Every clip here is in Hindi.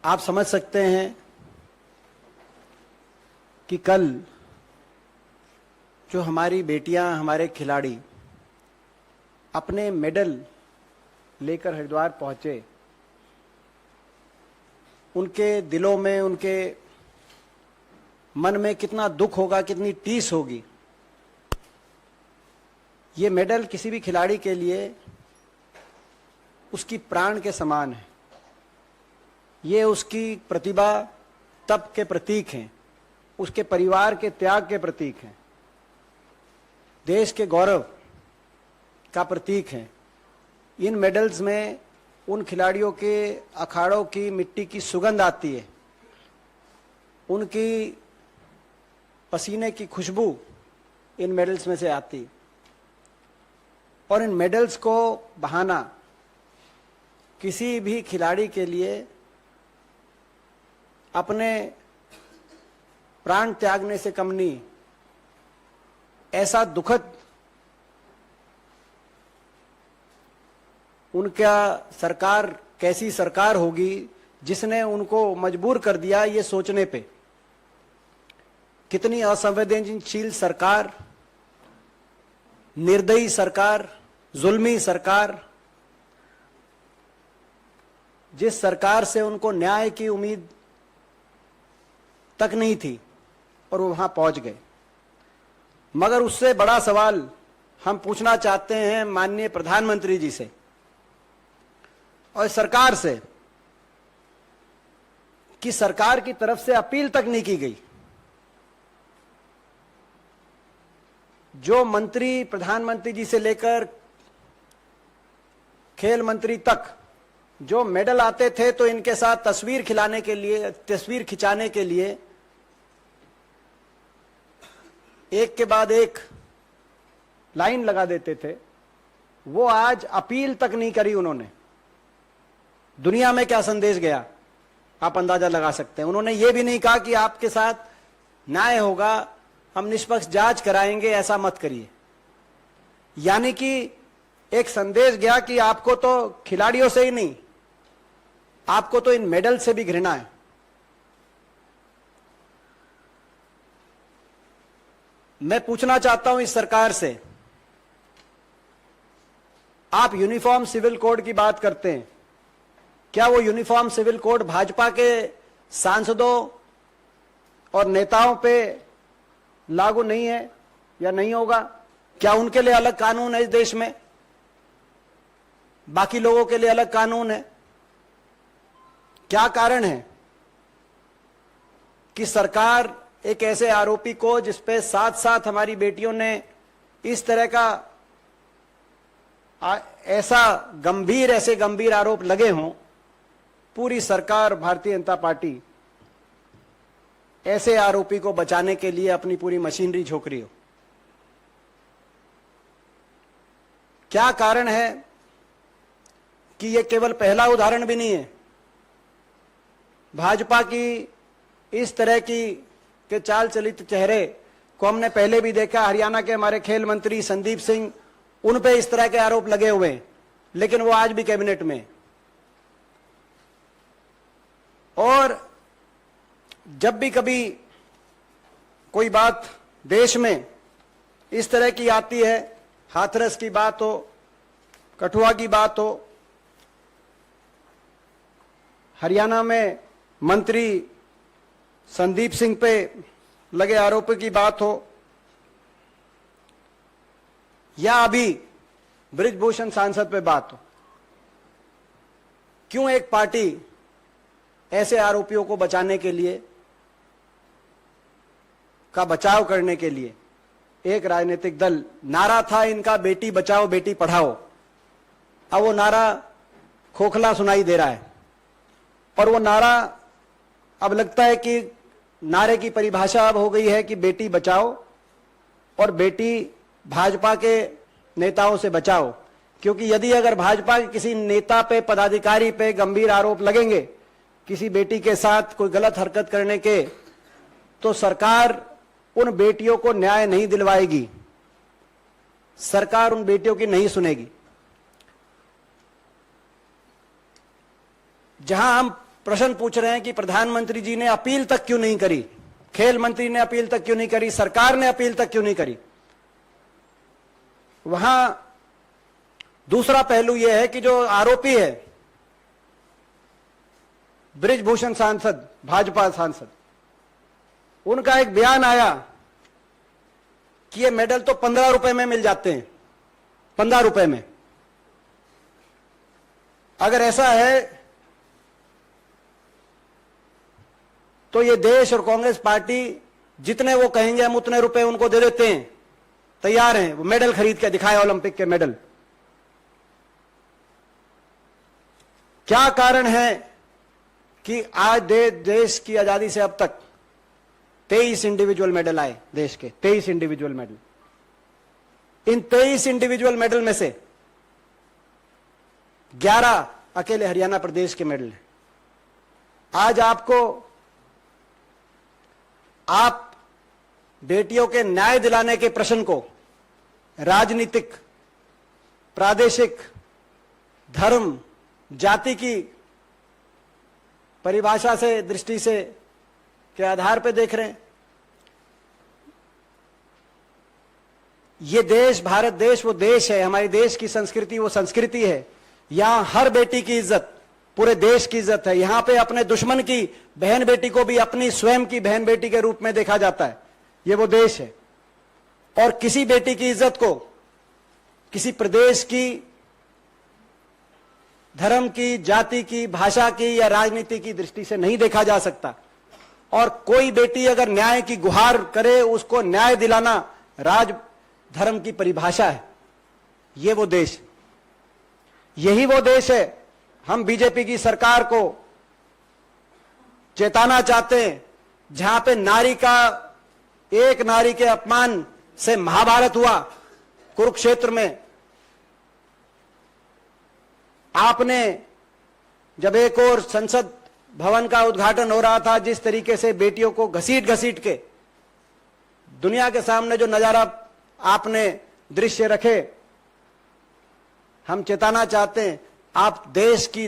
आप समझ सकते हैं कि कल जो हमारी बेटियां, हमारे खिलाड़ी अपने मेडल लेकर हरिद्वार पहुंचे, उनके दिलों में, उनके मन में कितना दुख होगा, कितनी टीस होगी। ये मेडल किसी भी खिलाड़ी के लिए उसकी प्राण के समान है। ये उसकी प्रतिभा, तप के प्रतीक हैं, उसके परिवार के त्याग के प्रतीक हैं, देश के गौरव का प्रतीक हैं। इन मेडल्स में उन खिलाड़ियों के अखाड़ों की मिट्टी की सुगंध आती है, उनकी पसीने की खुशबू इन मेडल्स में से आती। और इन मेडल्स को बहाना किसी भी खिलाड़ी के लिए अपने प्राण त्यागने से कम नहीं। ऐसा दुखद उनका सरकार, कैसी सरकार होगी जिसने उनको मजबूर कर दिया ये सोचने पे। कितनी असंवेदनशील सरकार, निर्दयी सरकार, जुल्मी सरकार, जिस सरकार से उनको न्याय की उम्मीद तक नहीं थी और वो वहां पहुंच गए। मगर उससे बड़ा सवाल हम पूछना चाहते हैं माननीय प्रधानमंत्री जी से और सरकार से कि सरकार की तरफ से अपील तक नहीं की गई। जो मंत्री, प्रधानमंत्री जी से लेकर खेल मंत्री तक जो मेडल आते थे तो इनके साथ तस्वीर खिंचाने के लिए एक के बाद एक लाइन लगा देते थे, वो आज अपील तक नहीं करी उन्होंने। दुनिया में क्या संदेश गया आप अंदाजा लगा सकते हैं। उन्होंने ये भी नहीं कहा कि आपके साथ न्याय होगा, हम निष्पक्ष जांच कराएंगे, ऐसा मत करिए। यानी कि एक संदेश गया कि आपको तो खिलाड़ियों से ही नहीं, आपको तो इन मेडल से भी घृणा है। मैं पूछना चाहता हूं इस सरकार से, आप यूनिफॉर्म सिविल कोड की बात करते हैं, क्या वो यूनिफॉर्म सिविल कोड भाजपा के सांसदों और नेताओं पे लागू नहीं है या नहीं होगा? क्या उनके लिए अलग कानून है इस देश में, बाकी लोगों के लिए अलग कानून है? क्या कारण है कि सरकार एक ऐसे आरोपी को, जिसपे साथ साथ हमारी बेटियों ने इस तरह का ऐसे गंभीर आरोप लगे हों, पूरी सरकार भारतीय जनता पार्टी ऐसे आरोपी को बचाने के लिए अपनी पूरी मशीनरी झोंक रही हो? क्या कारण है कि यह केवल पहला उदाहरण भी नहीं है। भाजपा की इस तरह के चाल चलित चेहरे को हमने पहले भी देखा। हरियाणा के हमारे खेल मंत्री संदीप सिंह, उन पे इस तरह के आरोप लगे हुए हैं, लेकिन वो आज भी कैबिनेट में। और जब भी कभी कोई बात देश में इस तरह की आती है, हाथरस की बात हो, कठुआ की बात हो, हरियाणा में मंत्री संदीप सिंह पे लगे आरोपों की बात हो, या अभी बृजभूषण सांसद पे बात हो, क्यों एक पार्टी ऐसे आरोपियों को बचाने के लिए, का बचाव करने के लिए, एक राजनीतिक दल, नारा था इनका बेटी बचाओ बेटी पढ़ाओ, अब वो नारा खोखला सुनाई दे रहा है। और वो नारा अब लगता है कि नारे की परिभाषा अब हो गई है कि बेटी बचाओ और बेटी भाजपा के नेताओं से बचाओ। क्योंकि यदि अगर भाजपा के किसी नेता पे, पदाधिकारी पे गंभीर आरोप लगेंगे किसी बेटी के साथ कोई गलत हरकत करने के, तो सरकार उन बेटियों को न्याय नहीं दिलवाएगी, सरकार उन बेटियों की नहीं सुनेगी। जहां हम प्रश्न पूछ रहे हैं कि प्रधानमंत्री जी ने अपील तक क्यों नहीं करी, खेल मंत्री ने अपील तक क्यों नहीं करी, सरकार ने अपील तक क्यों नहीं करी। वहां दूसरा पहलू यह है कि जो आरोपी है बृजभूषण सांसद, भाजपा सांसद, उनका एक बयान आया कि ये मेडल तो 15 रुपए में मिल जाते हैं, 15 रुपए में। अगर ऐसा है तो ये देश और कांग्रेस पार्टी जितने वो कहेंगे हम उतने रुपए उनको दे देते हैं, तैयार हैं, वो मेडल खरीद के दिखाए, ओलंपिक के मेडल। क्या कारण है कि आज देश की आजादी से अब तक 23 इंडिविजुअल मेडल आए, देश के 23 इंडिविजुअल मेडल। इन 23 इंडिविजुअल मेडल में से 11 अकेले हरियाणा प्रदेश के मेडल हैं। आज आप बेटियों के न्याय दिलाने के प्रश्न को राजनीतिक, प्रादेशिक, धर्म, जाति की परिभाषा से, दृष्टि से के आधार पर देख रहे हैं। ये देश, भारत देश वो देश है, हमारी देश की संस्कृति वो संस्कृति है। यहां हर बेटी की इज्जत पूरे देश की इज्जत है। यहां पे अपने दुश्मन की बहन बेटी को भी अपनी स्वयं की बहन बेटी के रूप में देखा जाता है। ये वो देश है। और किसी बेटी की इज्जत को किसी प्रदेश की, धर्म की, जाति की, भाषा की या राजनीति की दृष्टि से नहीं देखा जा सकता। और कोई बेटी अगर न्याय की गुहार करे, उसको न्याय दिलाना राज धर्म की परिभाषा है। ये वो देश, यही वो देश है। हम बीजेपी की सरकार को चेताना चाहते हैं, जहां पे नारी का, एक नारी के अपमान से महाभारत हुआ कुरुक्षेत्र में। आपने जब एक और संसद भवन का उद्घाटन हो रहा था, जिस तरीके से बेटियों को घसीट घसीट के दुनिया के सामने जो नजारा आपने दृश्य रखे, हम चेताना चाहते हैं आप देश की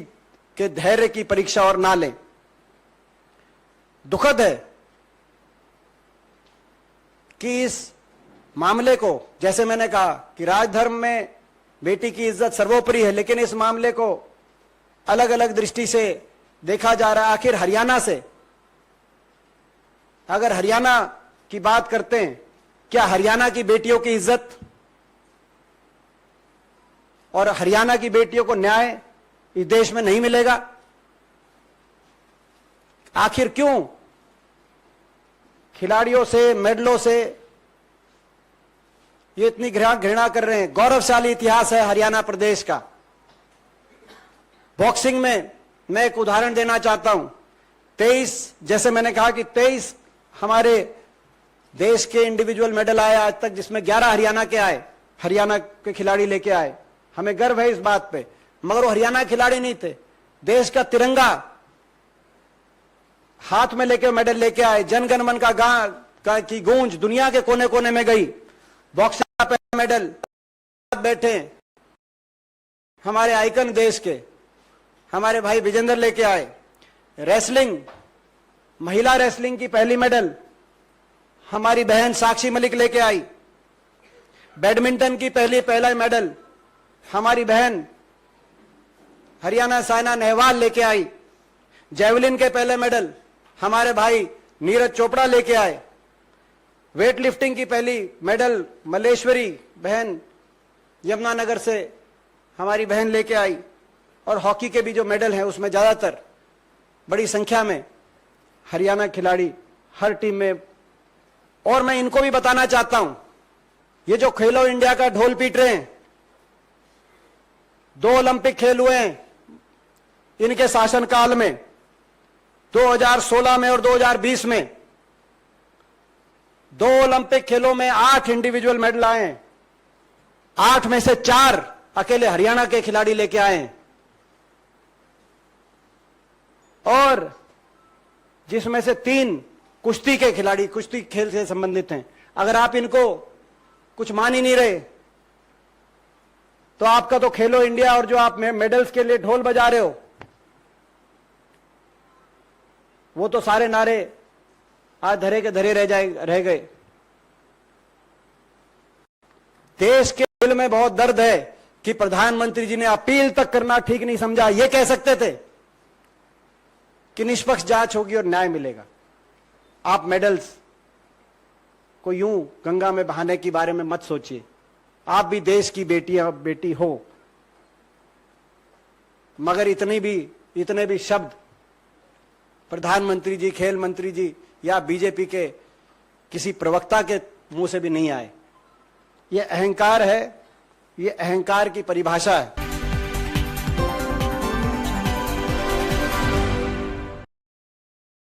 के धैर्य की परीक्षा और ना लें। दुखद है कि इस मामले को, जैसे मैंने कहा कि राजधर्म में बेटी की इज्जत सर्वोपरि है, लेकिन इस मामले को अलग अलग दृष्टि से देखा जा रहा है। आखिर हरियाणा से, अगर हरियाणा की बात करते हैं, क्या हरियाणा की बेटियों की इज्जत और हरियाणा की बेटियों को न्याय इस देश में नहीं मिलेगा? आखिर क्यों खिलाड़ियों से, मेडलों से ये इतनी घृणा कर रहे हैं? गौरवशाली इतिहास है हरियाणा प्रदेश का। बॉक्सिंग में मैं एक उदाहरण देना चाहता हूं। 23, जैसे मैंने कहा कि 23 हमारे देश के इंडिविजुअल मेडल आए आज तक, जिसमें 11 हरियाणा के आए, हरियाणा के खिलाड़ी लेके आए। हमें गर्व है इस बात पे। मगर वो हरियाणा खिलाड़ी नहीं थे, देश का तिरंगा हाथ में लेके मेडल लेके आए। जनगण मन का की गूंज दुनिया के कोने कोने में गई। बॉक्सिंग का मेडल बैठे हमारे आइकन देश के हमारे भाई विजेंद्र लेके आए। रेसलिंग, महिला रेसलिंग की पहली मेडल हमारी बहन साक्षी मलिक लेके आई। बैडमिंटन की पहला मेडल हमारी बहन हरियाणा साइना नेहवाल लेके आई। जेवलिन के पहले मेडल हमारे भाई नीरज चोपड़ा लेके आए। वेट लिफ्टिंग की पहली मेडल मलेश्वरी बहन यमुनानगर से हमारी बहन लेके आई। और हॉकी के भी जो मेडल हैं उसमें ज्यादातर बड़ी संख्या में हरियाणा खिलाड़ी हर टीम में। और मैं इनको भी बताना चाहता हूं, ये जो खेलो इंडिया का ढोल पीट रहे हैं, 2 ओलंपिक खेल हुए हैं इनके शासनकाल में, 2016 में और 2020 में। 2 ओलंपिक खेलों में 8 इंडिविजुअल मेडल आए हैं। 8 में से 4 अकेले हरियाणा के खिलाड़ी लेके आए हैं, और जिसमें से 3 कुश्ती के खिलाड़ी, कुश्ती खेल से संबंधित हैं। अगर आप इनको कुछ मान ही नहीं रहे तो आपका तो खेलो इंडिया और जो आप मेडल्स के लिए ढोल बजा रहे हो, वो तो सारे नारे आज धरे के धरे रह गए। देश के दिल में बहुत दर्द है कि प्रधानमंत्री जी ने अपील तक करना ठीक नहीं समझा। ये कह सकते थे कि निष्पक्ष जांच होगी और न्याय मिलेगा। आप मेडल्स को यूं गंगा में बहाने के बारे में मत सोचिए। आप भी देश की बेटी हो, मगर इतने भी शब्द प्रधानमंत्री जी, खेल मंत्री जी या बीजेपी के किसी प्रवक्ता के मुंह से भी नहीं आए। ये अहंकार है, ये अहंकार की परिभाषा है।